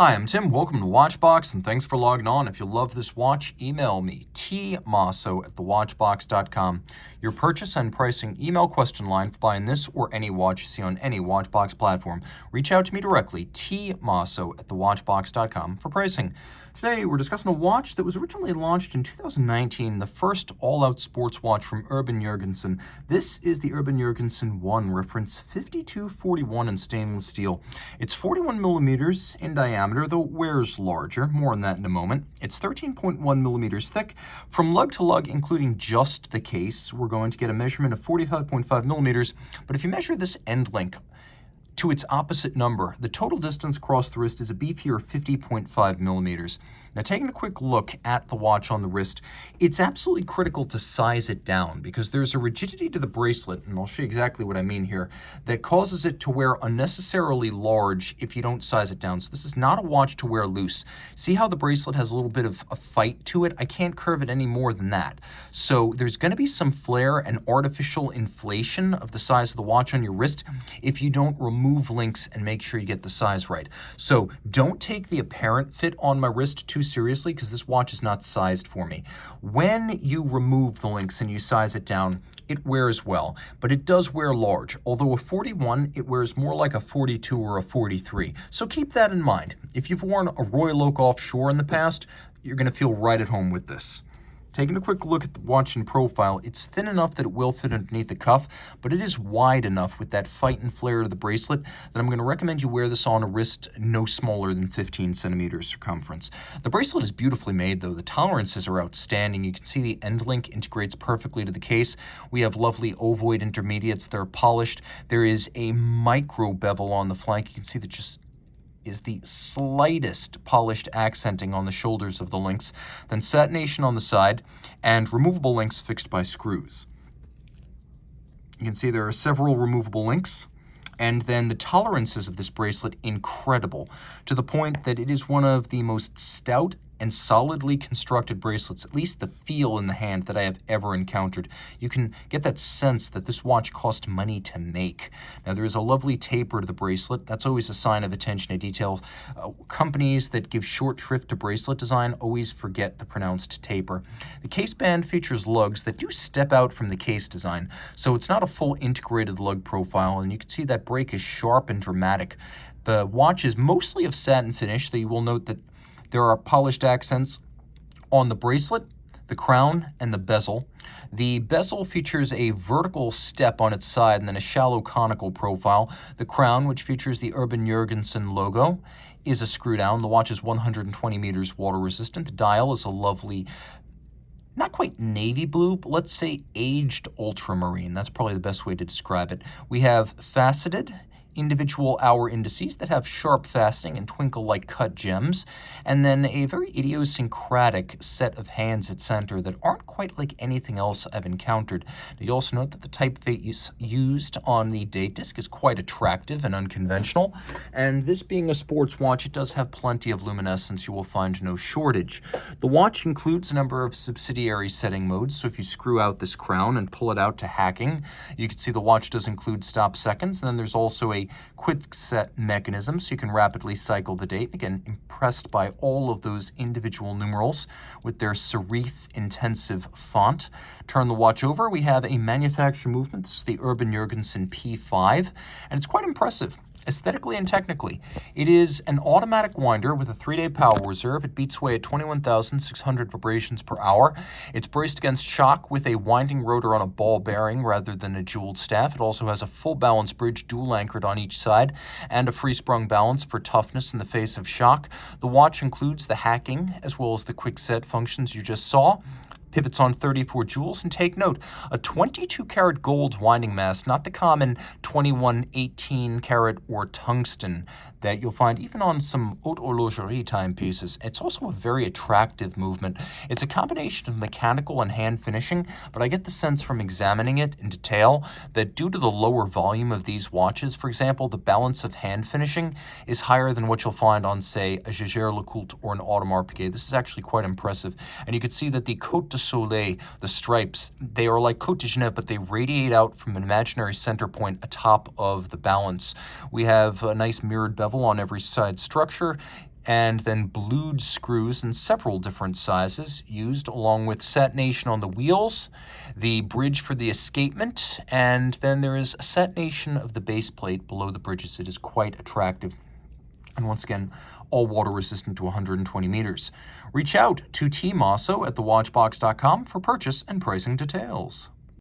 Hi, I'm Tim. Welcome to Watchbox, and thanks for logging on. If you love this watch, email me, tmosso@thewatchbox.com. Your purchase and pricing email question line for buying this or any watch you see on any Watchbox platform. Reach out to me directly, tmosso@thewatchbox.com, for pricing. Today, we're discussing a watch that was originally launched in 2019, the first all-out sports watch from Urban Jürgensen. This is the Urban Jürgensen One, reference 5241 in stainless steel. It's 41 millimeters in diameter, though it wears larger. More on that in a moment. It's 13.1 millimeters thick. From lug to lug, including just the case, we're going to get a measurement of 45.5 millimeters. But if you measure this end link to its opposite number, the total distance across the wrist is a beefier 50.5 millimeters. Now, taking a quick look at the watch on the wrist, it's absolutely critical to size it down because there's a rigidity to the bracelet, and I'll show you exactly what I mean here, that causes it to wear unnecessarily large if you don't size it down. So this is not a watch to wear loose. See how the bracelet has a little bit of a fight to it? I can't curve it any more than that. So there's going to be some flare and artificial inflation of the size of the watch on your wrist if you don't remove links and make sure you get the size right. So don't take the apparent fit on my wrist too seriously because this watch is not sized for me. When you remove the links and you size it down, it wears well, but it does wear large. Although a 41, it wears more like a 42 or a 43. So keep that in mind. If you've worn a Royal Oak offshore in the past, you're going to feel right at home with this. Taking a quick look at the watch in profile, it's thin enough that it will fit underneath the cuff, but it is wide enough with that fight and flare to the bracelet that I'm going to recommend you wear this on a wrist no smaller than 15 centimeters circumference. The bracelet is beautifully made, though. The tolerances are outstanding. You can see the end link integrates perfectly to the case. We have lovely ovoid intermediates. They're polished. There is a micro bevel on the flank. You can see that just is the slightest polished accenting on the shoulders of the links, then satination on the side, and removable links fixed by screws. You can see there are several removable links, and then the tolerances of this bracelet incredible, to the point that it is one of the most stout and solidly constructed bracelets, at least the feel in the hand, that I have ever encountered. You can get that sense that this watch cost money to make. Now, there is a lovely taper to the bracelet. That's always a sign of attention to detail. Companies that give short shrift to bracelet design always forget the pronounced taper. The case band features lugs that do step out from the case design, so it's not a full integrated lug profile, and you can see that break is sharp and dramatic. The watch is mostly of satin finish, though you will note that there are polished accents on the bracelet, the crown, and the bezel. The bezel features a vertical step on its side and then a shallow conical profile. The crown, which features the Urban Jürgensen logo, is a screw down. The watch is 120 meters water resistant. The dial is a lovely, not quite navy blue, but let's say aged ultramarine. That's probably the best way to describe it. We have faceted individual hour indices that have sharp faceting and twinkle like cut gems, and then a very idiosyncratic set of hands at center that aren't quite like anything else I've encountered. Now, you also note that the typeface used on the date disc is quite attractive and unconventional, and this being a sports watch, it does have plenty of luminescence. You will find no shortage. The watch includes a number of subsidiary setting modes, so if you screw out this crown and pull it out to hacking, you can see the watch does include stop seconds, and then there's also a quick set mechanism so you can rapidly cycle the date. Again, impressed by all of those individual numerals with their serif intensive font. Turn the watch over, we have a manufacturer movement. This is the Urban Jürgensen P5, and it's quite impressive aesthetically and technically. It is an automatic winder with a 3-day power reserve. It beats away at 21,600 vibrations per hour. It's braced against shock with a winding rotor on a ball bearing rather than a jeweled staff. It also has a full balance bridge dual anchored on each side and a free sprung balance for toughness in the face of shock. The watch includes the hacking as well as the quick set functions you just saw. Pivots on 34 jewels, and take note, a 22 karat gold winding mass, not the common 21, 18 karat or tungsten that you'll find even on some haute horlogerie timepieces. It's also a very attractive movement. It's a combination of mechanical and hand finishing, but I get the sense from examining it in detail that due to the lower volume of these watches, for example, the balance of hand finishing is higher than what you'll find on, say, a Jaeger LeCoultre or an Audemars Piguet. This is actually quite impressive. And you can see that the Côte de Soleil, the stripes, they are like Côte de Genève, but they radiate out from an imaginary center point atop of the balance. We have a nice mirrored bevel on every side structure. and then blued screws in several different sizes used, along with satination on the wheels, the bridge for the escapement, and then there is a satination of the base plate below the bridges. It is quite attractive. And once again, all water resistant to 120 meters. Reach out to Team Mosso at thewatchbox.com for purchase and pricing details.